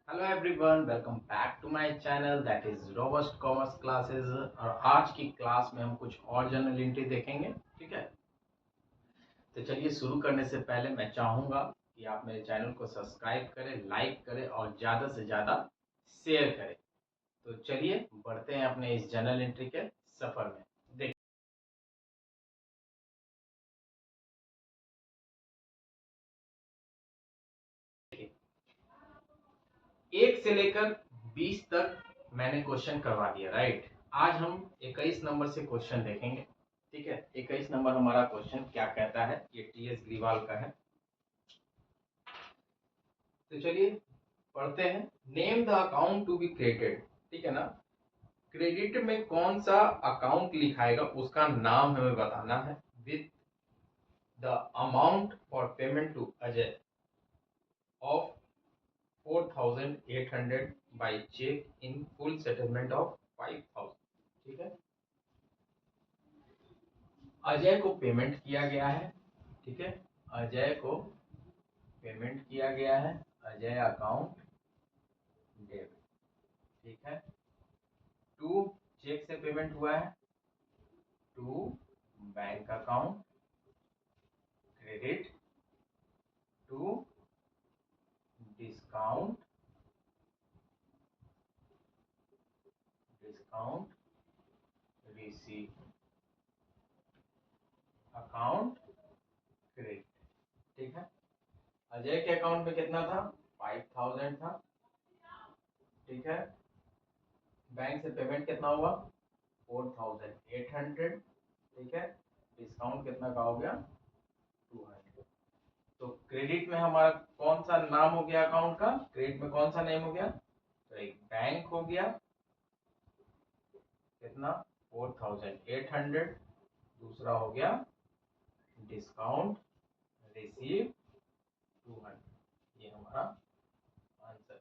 Hello everyone, welcome back to my channel that is robust commerce classes. और आज की class में हम कुछ और जनरल एंट्री देखेंगे। ठीक है, तो चलिए शुरू करने से पहले मैं चाहूँगा कि आप मेरे चैनल को सब्सक्राइब करें, लाइक करें और ज़्यादा से ज़्यादा शेयर करें। तो चलिए बढ़ते हैं अपने इस जनरल एंट्री के सफ़र में। देखिए, 1 से लेकर 20 तक मैंने क्वेश्चन करवा दिया, राइट। आज हम 21 नंबर से क्वेश्चन देखेंगे। ठीक है, 21 नंबर हमारा क्वेश्चन क्या कहता है, ये टीएस ग्रीवाल का है। तो चलिए पढ़ते हैं। Name the account to be credited. ठीक है ना, क्रेडिट में कौन सा अकाउंट लिखाएगा उसका नाम हमें बताना है। With the amount for payment to Ajay of 4800 by cheque in full settlement of 5000। ठीक है, अजय को पेमेंट किया गया है। ठीक है, अजय को पेमेंट किया गया है। Ajay account debit. ठीक है, टू चेक से पेमेंट हुआ है, to bank account credit, to discount discount receive account credit. ठीक है, अजय के अकाउंट में कितना था, 5000 था। ठीक है, बैंक से पेमेंट कितना हुआ, 4800। ठीक है, डिस्काउंट कितना का हो गया, 200। तो क्रेडिट में हमारा कौन सा नाम हो गया अकाउंट का, क्रेडिट में कौन सा नेम हो गया, तो एक बैंक हो गया, कितना, 4800। दूसरा हो गया डिस्काउंट रिसीव 200। ये हमारा आंसर।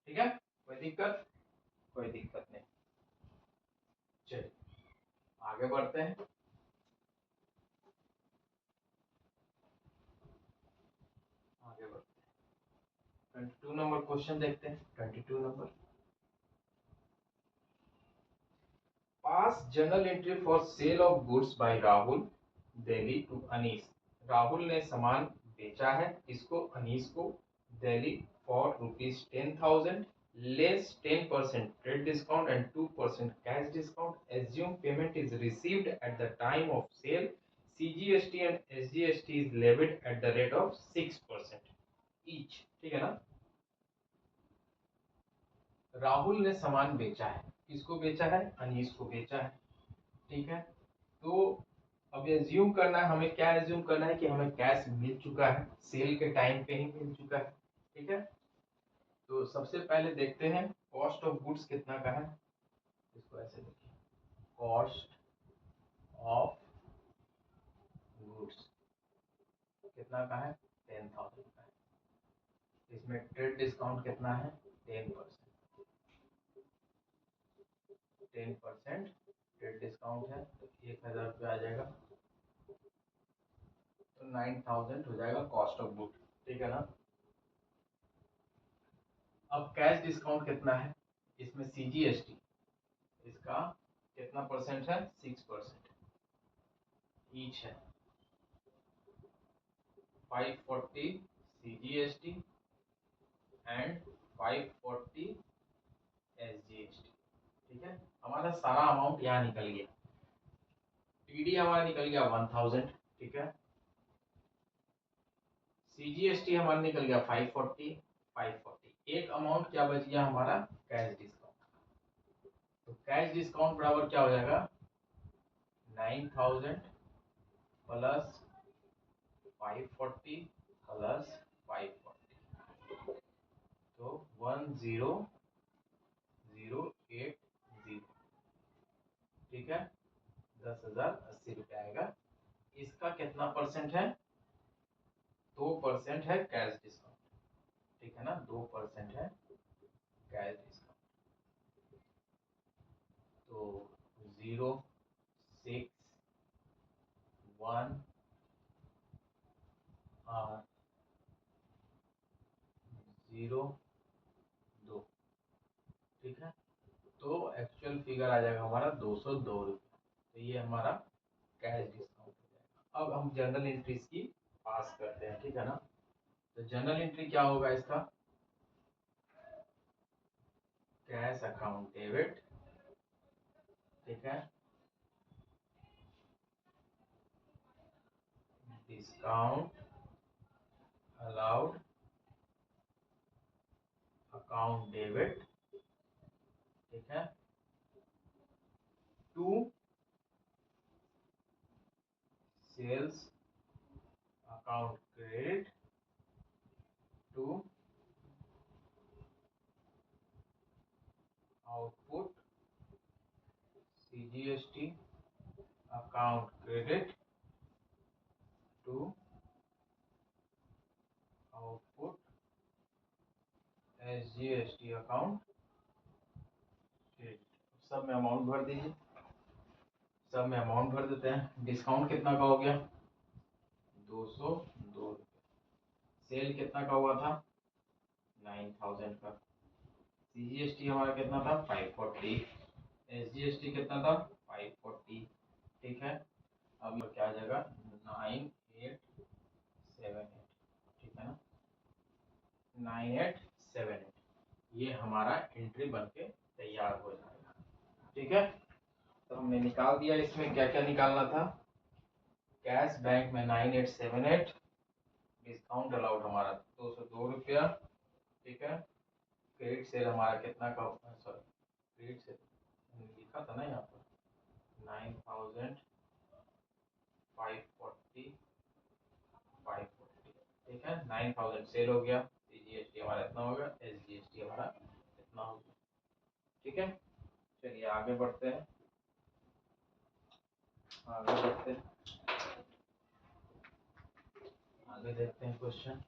ठीक है, कोई दिक्कत, कोई दिक्कत नहीं। चलिए आगे बढ़ते हैं। आगे बढ़ते हैं, 22 नंबर क्वेश्चन देखते हैं। 22 number, pass journal entry for sale of goods by Rahul Delhi to Anis. Rahul ने सामान बेचा है इसको, अनीस को, Delhi for ₹10,000 less 10% trade discount and 2% cash discount. Assume payment is received at the time of sale. CGST and SGST is levied at the rate of 6% each. ठीक है ना, राहुल ने सामान बेचा है, किसको बेचा है, अनीस को बेचा है। ठीक है, तो अब एज्यूम करना है हमें, क्या एज्यूम करना है कि हमें कैश मिल चुका है, सेल के टाइम पे ही मिल चुका है। ठीक है, तो सबसे पहले देखते हैं कॉस्ट ऑफ गुड्स कितना का है। इसको ऐसे देखिए, कॉस्ट ऑफ गुड्स कितना का है, 10,000 का है। इसमें ट्रेड डिस्काउंट कितना है, 10%। 10% ट्रेड डिस्काउंट है तो 1,000 रुपया आ जाएगा, तो 9,000 हो जाएगा कॉस्ट ऑफ गुड। ठीक है ना, अब कैश डिस्काउंट कितना है, इसमें सीजीएसटी इसका कितना परसेंट है, 6% ईच है। 540 सीजीएसटी एंड 540 एसजीएसटी। ठीक है, हमारा सारा अमाउंट यहाँ निकल गया। टीडी हमारा निकल गया 1000। ठीक है, सीजीएसटी हमारा निकल गया 540। 540 एक अमाउंट क्या बच गया हमारा, कैश डिस्काउंट। तो कैश डिस्काउंट बराबर क्या हो जाएगा, 9,000 प्लस 540 प्लस 540, तो 10,080। ठीक है, 10,080 रुपया आएगा। इसका कितना परसेंट है, 2% है कैश डिस्काउंट। ठीक है ना, 2% है कैश डिस्काउंट। तो 061 और 0 ठीक है, तो एक्चुअल फिगर आ जाएगा हमारा 202 रुपया। तो ये हमारा कैश डिस्काउंट हो जाएगा। अब हम जर्नल एंट्रीज की पास करते हैं, ठीक है ना। तो जर्नल एंट्री क्या होगा इसका, कैश अकाउंट डेबिट, ठीक है, डिस्काउंट अलाउड अकाउंट डेबिट, ठीक है, to sales account credit, to output CGST account credit, to output SGST account credit. सब में अमाउंट भर दीजिए, सब में अमाउंट भर देते हैं। डिस्काउंट कितना का हो गया, 202 रुपये। सेल कितना का हुआ था, 9000 का। CGST हमारा कितना था, 540। SGST कितना था, 540, ठीक है। अब ये क्या आ जाएगा, 9878, ठीक है ना, 9878। ये हमारा एंट्री बन के तैयार हो जाएगा, ठीक है। तो हमने निकाल दिया, इसमें क्या क्या निकालना था, कैश बैंक में 9878, डिस्काउंट अलाउड हमारा 202 रुपया, ठीक है। क्रेडिट सेल हमारा कितना का, सॉरी क्रेडिट सेल लिखा था ना यहाँ पर, 9540, 540, ठीक है। 9000 सेल हो गया, CGST हमारा इतना होगा, SGST हमारा इतना होगा, ठीक है। चलिए आगे बढ़ते हैं, आगे बढ़ते हैं, आगे देखते हैं क्वेश्चन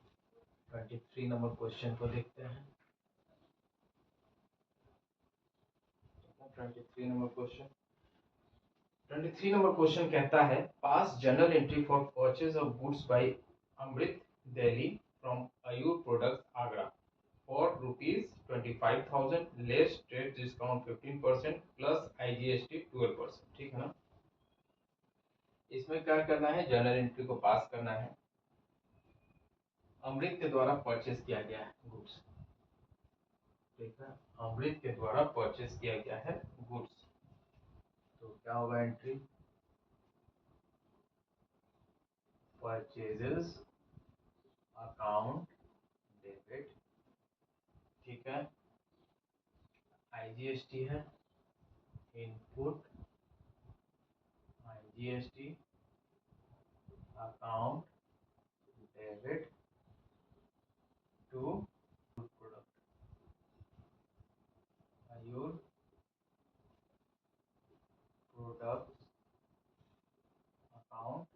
23 नंबर क्वेश्चन को देखते हैं। 23 नंबर क्वेश्चन, 23 नंबर क्वेश्चन कहता है, pass journal entry for purchase of goods by Amrit Delhi from Ayur products Agra for ₹25,000 less trade discount 15% plus IGST 12%, ठीक है ना। इसमें क्या करना है, जर्नल एंट्री को पास करना है। अमृत के द्वारा परचेज किया गया है गुड्स, ठीक है, अमृत के द्वारा परचेज किया गया है गुड्स। तो क्या होगा एंट्री, परचेजेस अकाउंट डेबिट, ठीक है, IGST है, input IGST account debit to product Ayur product account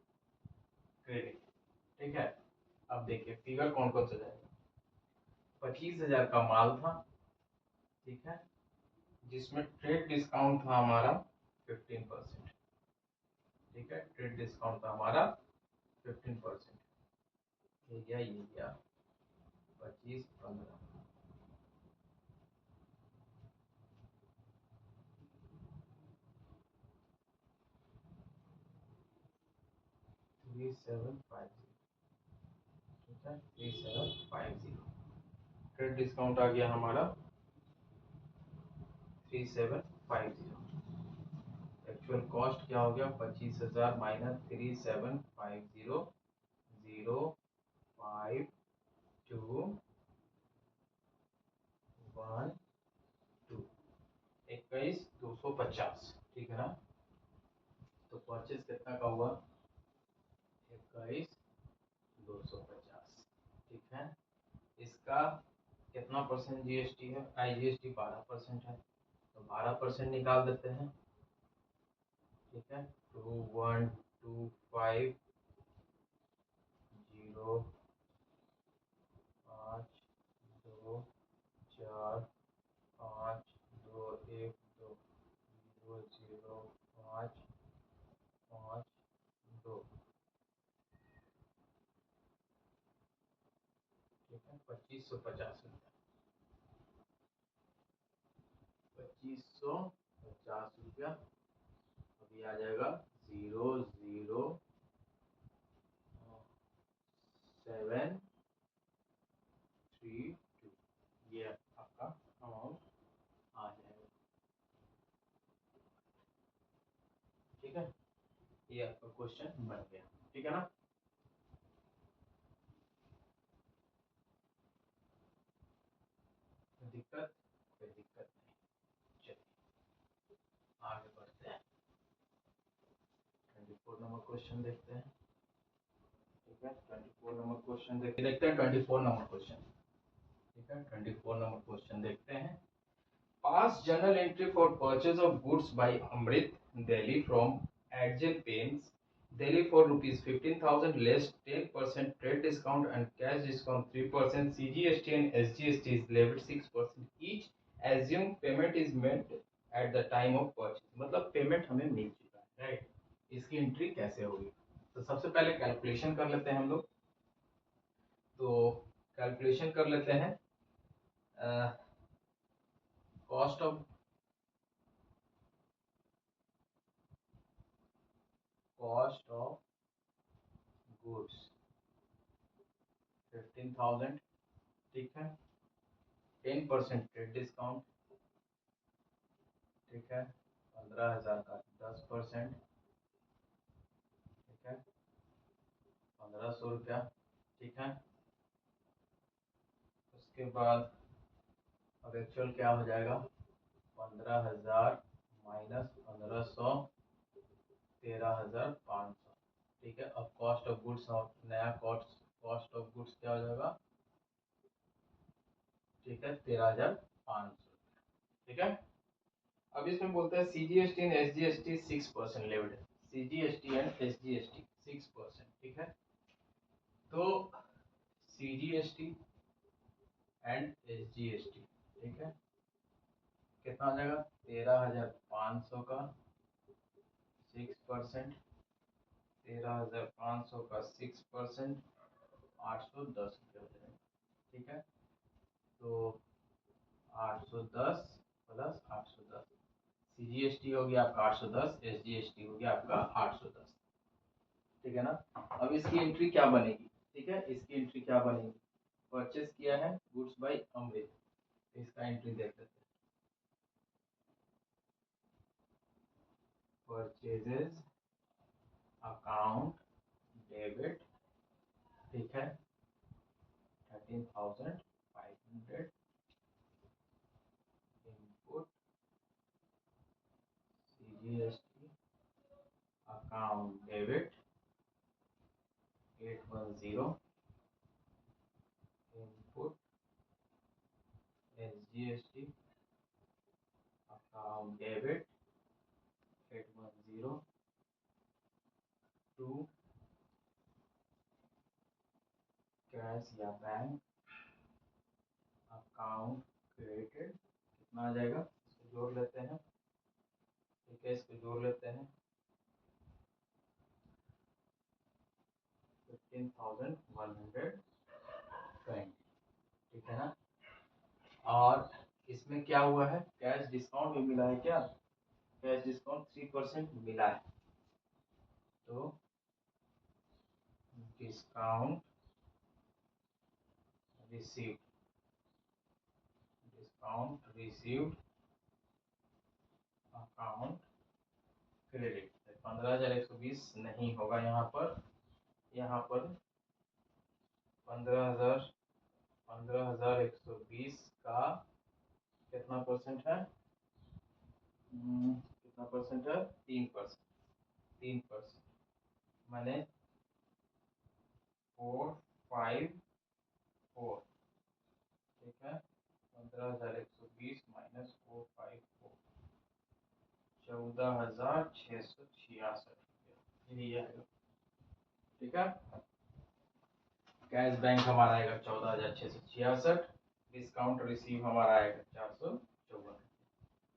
credit, ठीक है। अब देखिए फिगर कौन कौन सा जाएगा, 25,000 का माल था, ठीक है, जिसमें ट्रेड डिस्काउंट था हमारा 15%, ठीक है, ट्रेड डिस्काउंट था हमारा 15%। ये गया 25 15, 3750, ठीक है, 3750। ट्रेड डिस्काउंट आ गया हमारा 3750। एक्चुअल कॉस्ट क्या हो गया, 25,000 माइनस 3750, 05212, 21,250, ठीक है ना। तो परचेज कितना का हुआ, 21,250, ठीक है। इसका कितना परसेंट GST है, IGST 12% है, तो 12% निकाल देते हैं, ठीक है। 21,252,052,5,0,5,2,1,5,5,2, ठीक है, 2550 रुपया, 2550 अभी आ जाएगा 00732, ये आपका अमाउंट आ जाएगा। ठीक है, ये आपका क्वेश्चन बन गया। ठीक है ना। दिक्कत, कोई दिक्कत नहीं। चलिए आगे बढ़ते हैं, 24 नंबर क्वेश्चन देखते हैं। ठीक है, 24 नंबर क्वेश्चन देखते हैं 24 नंबर क्वेश्चन। ठीक है, 24 नंबर क्वेश्चन देखते हैं। Pass journal entry for purchase of goods by Amrit Delhi from Adjel paints Delhi for rupees 15,000 less 10% trade discount and cash discount 3%, CGST and SGST is levied 6% each, assume payment is made at the time of purchase। मतलब payment हमें मिल चुका है, right. इसकी entry कैसे होगी? तो सबसे पहले कैलकुलेशन कर लेते हैं हम लोग। तो कैलकुलेशन कर लेते हैं कॉस्ट ऑफ गुड्स 15,000। ठीक है, 10% ट्रेड डिस्काउंट। ठीक है, 15,000 का 10%। ठीक है, 1,500 रुपया। ठीक है, उसके बाद अब एक्चुअल क्या हो जाएगा? 15,000 माइनस 1,500, 13,500। ठीक है, अब कॉस्ट ऑफ गुड्स और नया कॉस्ट ऑफ गुड्स क्या हो जाएगा? ठीक है, 13,500। ठीक है, अब इसमें बोलते हैं CGST and SGST 6% levied. CGST and SGST 6%। ठीक है, तो CGST एंड SGST, ठीक है, कितना आ जाएगा? 13,500 का 6%, 13,500 का 6%, 810 रुपये हो जाएगा। ठीक है, तो 810 प्लस 810, CGST हो गया आपका 810, SGST हो गया आपका 810। ठीक है ना। अब इसकी एंट्री क्या बनेगी? ठीक है, इसकी एंट्री क्या बनेगी? परचेस किया है गुड्स बाय अमृत, इसका एंट्री देख लेते हैं। Purchases account debit. ठीक है, 13,500 input CGST account debit 810 input SGST account debit 810 to cash या बैंक अकाउंट क्रेडिटेड। कितना आ जाएगा? इसको जोड़ लेते हैं। ठीक है, इसको जोड़ लेते हैं। 15,120। ठीक है ना। और इसमें क्या हुआ है? कैश डिस्काउंट भी मिला है क्या? कैश डिस्काउंट 3% मिला है। तो discount received, discount received account credit 15,120 नहीं होगा यहाँ पर। यहाँ पर 15,120 का कितना परसेंट है? कितना परसेंट है? 3%। 3% मैंने 454। ठीक है, 15,120 माइनस 454, 14,666 रुपया, यही आएगा। ठीक है, कैश बैंक हमारा आएगा 14,666, डिस्काउंट रिसीव हमारा आएगा 454।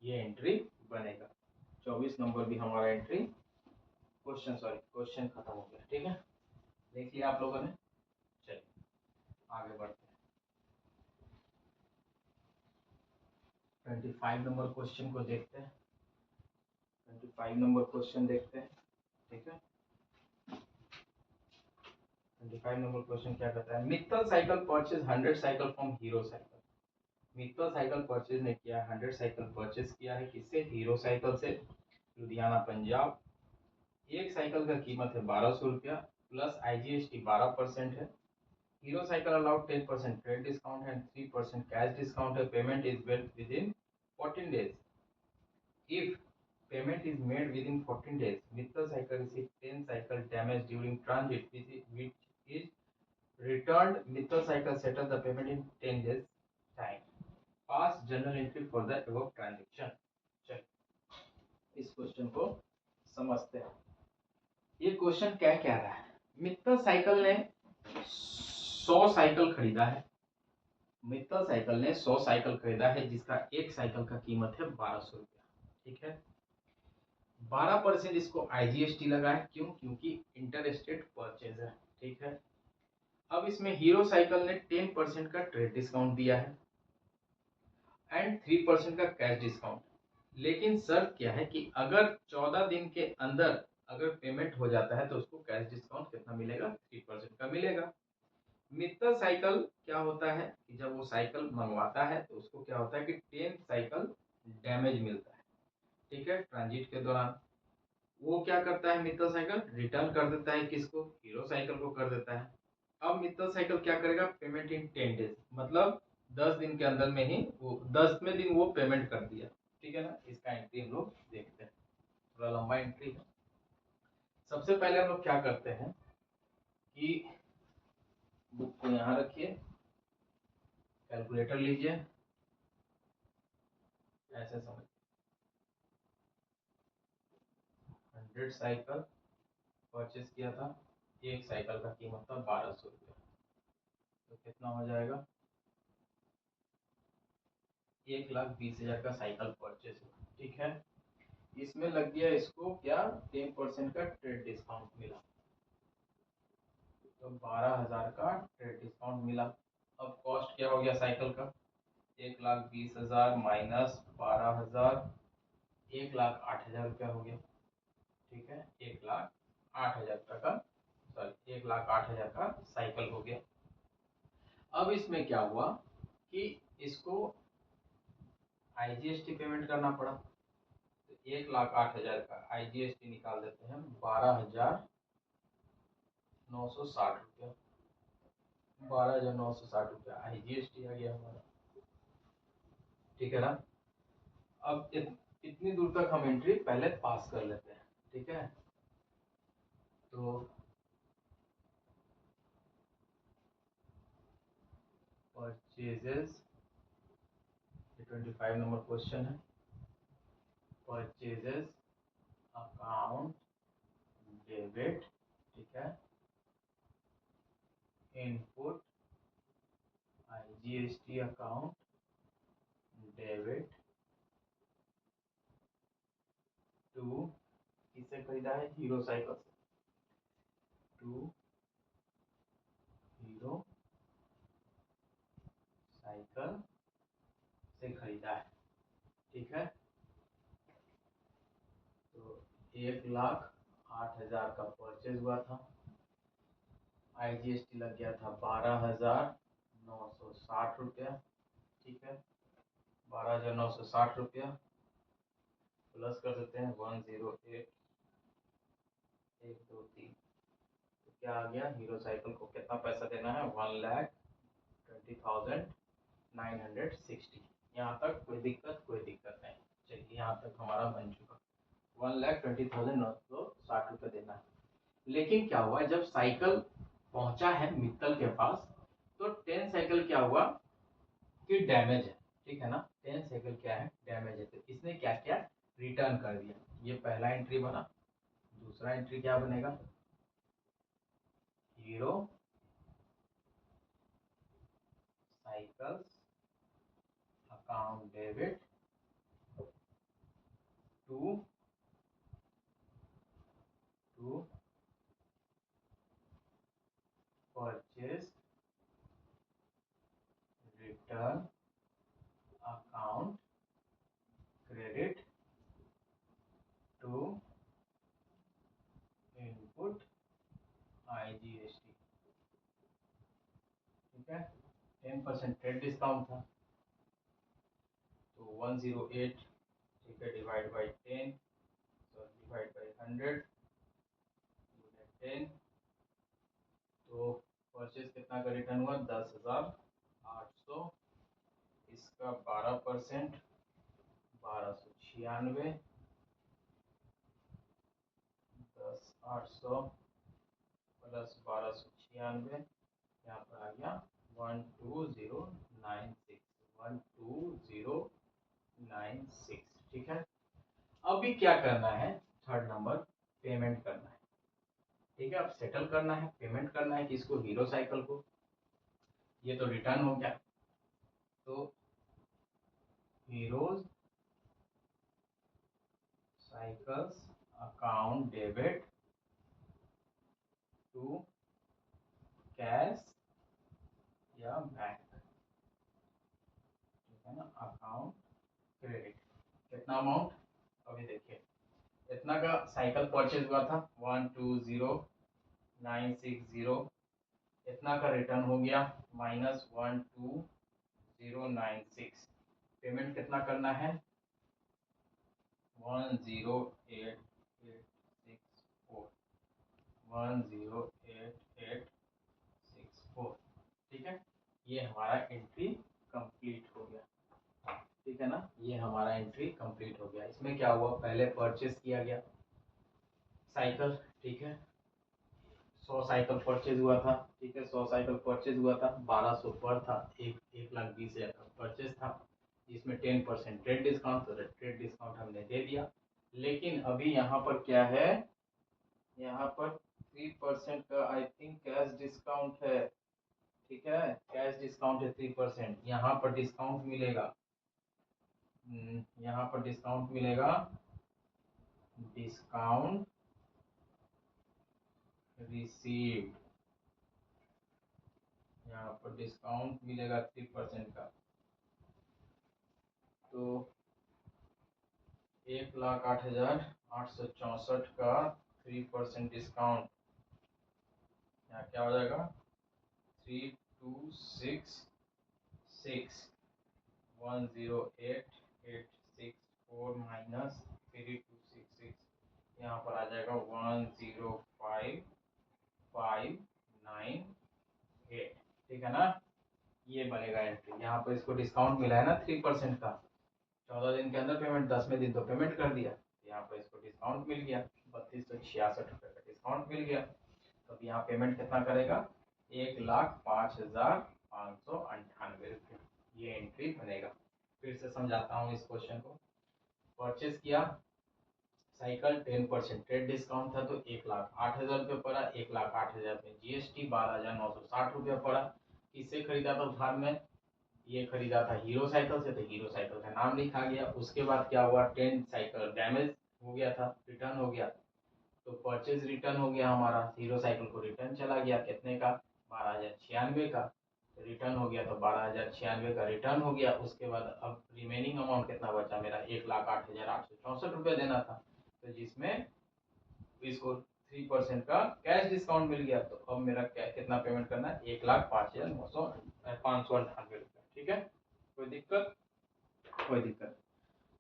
ये एंट्री बनेगा। 24 नंबर भी हमारा एंट्री क्वेश्चन खत्म हो गया। ठीक है, देख लिया आप लोगों ने। चलिए आगे बढ़ते हैं। 25 नंबर क्वेश्चन को देखते हैं। 25 नंबर क्वेश्चन देखते हैं, ठीक है। 25 नंबर क्वेश्चन क्या कहता है, Mittal cycle purchase 100 cycle from hero cycle. Mittal cycle purchase ने किया 100 साइकिल परचेज किया है, किससे, हीरो साइकिल से, लुधियाना पंजाब। एक साइकिल का कीमत है 1200 रुपया प्लस IGST 12% है। Hero cycle allowed 10% credit discount and 3% cash discount है। Payment is made within 14 days। If payment is made within 14 days, Mittal cycle receives 10 cycle damage during transit, which is returned. Mittal cycle settle the payment in 10 days time. Pass journal entry for the above transaction. चल इस question को समझते हैं। ये question क्या कह रहा है, मित्तल साइकिल ने 100 साइकिल खरीदा है। मित्तल साइकिल ने 100 साइकिल खरीदा है जिसका एक साइकिल का कीमत है 1200 रुपया, ठीक है। 12% इसको IGST लगा है, क्यों, क्योंकि इंटरस्टेट परचेज है, ठीक है। अब इसमें हीरो साइकिल ने 10% का ट्रेड डिस्काउंट दिया है एंड 3% का कैश डिस्काउंट। लेकिन शर्त क्या है कि अगर 14 दिन के अंदर अगर पेमेंट हो जाता है तो उसको कैश डिस्काउंट कितना मिलेगा, 3% का मिलेगा। मित्तल साइकिल क्या होता है कि जब वो साइकिल मंगवाता है तो उसको क्या होता है कि 10 साइकिल डैमेज मिलता है, ठीक है, ट्रांजिट के दौरान। वो क्या करता है, मित्तल साइकिल रिटर्न कर देता है, किसको, हीरो साइकिल को कर देता है। अब मित्तल साइकिल क्या करेगा, पेमेंट इन 10 डेज, मतलब 10 दिन के अंदर में ही वो 10वें दिन वो पेमेंट कर दिया, ठीक है ना। इसका एंट्री हम लोग देखते हैं, थोड़ा लंबा एंट्री है। सबसे पहले हम लोग क्या करते हैं कि बुक को यहाँ रखिए, कैलकुलेटर लीजिए, ऐसे समझ, 100 साइकिल परचेज किया था, एक साइकिल का कीमत था 1200 रुपया, तो कितना हो जाएगा, 1,20,000 का साइकिल परचेज हुआ, ठीक है। इसमें लग गया इसको क्या, 10% का ट्रेड डिस्काउंट मिला, तो 12,000 का ट्रेड डिस्काउंट मिला। अब कॉस्ट क्या हो गया साइकिल का, 1,20,000 माइनस 12,000, 1,08,000 रुपया हो गया, ठीक है। 1,08,000 का, सॉरी 1,08,000 का साइकिल हो गया। अब इसमें क्या हुआ कि इसको IGST पेमेंट करना पड़ा, तो 1,08,000 का IGST निकाल देते हैं, 12,960 रुपया, 12,960 रुपया IGST आ गया हमारा, ठीक है ना। अब इतनी दूर तक हम एंट्री पहले पास कर लेते हैं, ठीक है। तो परचेजेस, 25 नंबर क्वेश्चन है, परचेजेस अकाउंट डेबिट, ठीक है, input IGST account debit to, किससे खरीदा है, हीरो साइकिल से, टू हीरो साइकिल से खरीदा है, ठीक है। तो 1,08,000 का परचेज हुआ था, IGST लग गया था 12,960 रुपया, ठीक है। 12,960 रुपया प्लस कर देते हैं 108 123, तो क्या आ गया, हीरो साइकिल को कितना पैसा देना है, 1,20,960। यहाँ तक कोई दिक्कत नहीं, चलिए यहाँ तक हमारा बन चुका, 1,20,960 रुपये देना है। लेकिन क्या हुआ, जब साइकिल पहुंचा है मित्तल के पास तो 10 साइकिल क्या हुआ कि डैमेज है, ठीक है ना। 10 साइकिल क्या है, डैमेज है, तो इसने क्या किया, रिटर्न कर दिया। ये पहला एंट्री बना। दूसरा एंट्री क्या बनेगा, Hero cycles account debit to purchase return account 10% trade discount था, तो 108, ठीक है, डिवाइड बाई 10, तो डिवाइड बाई 100, 10, तो परचेज कितना का रिटर्न हुआ, 10,800, इसका 12%, 1296, 10,800 प्लस 1296, यहाँ पर आ गया 12096, 12096, ठीक है। अभी क्या करना है, थर्ड नंबर, पेमेंट करना है, ठीक है। अब सेटल करना है, पेमेंट करना है किसको, हीरो साइकिल को। ये तो रिटर्न हो गया, तो Hero cycles account debit to cash या बैंक, ठीक है ना, अकाउंट क्रेडिट। कितना अमाउंट, अभी देखिए, इतना का साइकिल परचेज हुआ था 120,960, इतना का रिटर्न हो गया -12096। पेमेंट कितना करना है, 108,864, 108,864, ठीक है। ये हमारा एंट्री कंप्लीट हो गया, ठीक है ना, ये हमारा एंट्री कंप्लीट हो गया। इसमें क्या हुआ, पहले परचेज किया गया साइकिल, ठीक है, 100 साइकिल परचेज हुआ था, ठीक है, 100 साइकिल परचेज हुआ था, 1200 पर था, 1,20,000 का परचेज था, जिसमें 10% ट्रेड डिस्काउंट, तो ट्रेड डिस्काउंट हमने दे दिया। लेकिन अभी यहाँ पर क्या है, यहाँ पर 3% का आई थिंक कैश डिस्काउंट है, ठीक है, कैश डिस्काउंट है 3%, यहाँ पर डिस्काउंट मिलेगा, यहाँ पर डिस्काउंट मिलेगा, डिस्काउंट रिसीव्ड, यहाँ पर डिस्काउंट मिलेगा 3% का, तो 1,08,864 का 3% डिस्काउंट, यहाँ क्या हो जाएगा, 3266, 108,864 माइनस 3266, यहाँ पर आ जाएगा 105,598, ठीक है ना, ये बनेगा एंट्री। यहाँ पर इसको डिस्काउंट मिला है ना 3% का, 14 दिन के अंदर पेमेंट, 10वें दिन तो पेमेंट कर दिया, यहाँ पर इसको डिस्काउंट मिल गया, 3266 रुपये का डिस्काउंट मिल गया। तो अब यहाँ पेमेंट कितना करेगा, 1,05,598 रुपये, ये एंट्री बनेगा। फिर से समझाता हूँ इस क्वेश्चन को। परचेज किया साइकिल, 10% ट्रेड डिस्काउंट था, तो 1,08,000 रुपये पड़ा, 1,08,000 में GST 12,960 रुपये पड़ा। किससे खरीदा था उधार में, ये खरीदा था हीरो साइकिल से, तो हीरो साइकिल का नाम लिखा गया। उसके बाद क्या हुआ, 10 साइकिल डैमेज हो गया था, रिटर्न हो गया, तो परचेज रिटर्न हो गया हमारा, हीरो साइकिल को रिटर्न चला गया, कितने का, 12,096 का, तो रिटर्न हो गया, तो 12,096 का रिटर्न हो गया। उसके बाद अब रिमेनिंग अमाउंट कितना बचा मेरा, 1,08,864 रुपये देना था, तो जिसमें इसको 3% का कैश डिस्काउंट मिल गया, तो अब मेरा क्या कितना पेमेंट करना है, 1,05,598 रुपये, ठीक है। कोई दिक्कत, कोई दिक्कत।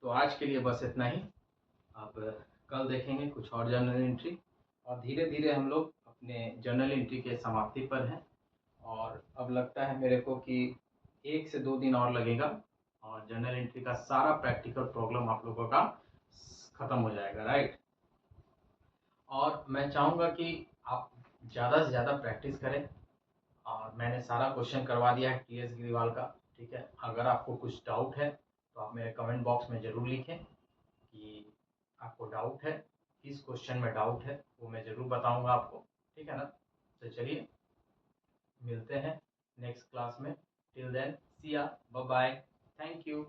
तो आज के लिए बस इतना ही, अब कल देखेंगे कुछ और जर्नल एंट्री, और धीरे धीरे हम लोग अपने जर्नल एंट्री के समाप्ति पर हैं। और अब लगता है मेरे को कि 1 से 2 दिन और लगेगा, और जर्नल एंट्री का सारा प्रैक्टिकल प्रॉब्लम आप लोगों का खत्म हो जाएगा, राइट। और मैं चाहूँगा कि आप ज़्यादा से ज़्यादा प्रैक्टिस करें, और मैंने सारा क्वेश्चन करवा दिया है TS ग्रीवाल का, ठीक है। अगर आपको कुछ डाउट है तो आप मेरे कमेंट बॉक्स में ज़रूर लिखें कि आपको डाउट है, किस क्वेश्चन में डाउट है, वो मैं ज़रूर बताऊंगा आपको, ठीक है ना। तो चलिए मिलते हैं नेक्स्ट क्लास में, टिल देन सी या, बाय बाय, थैंक यू।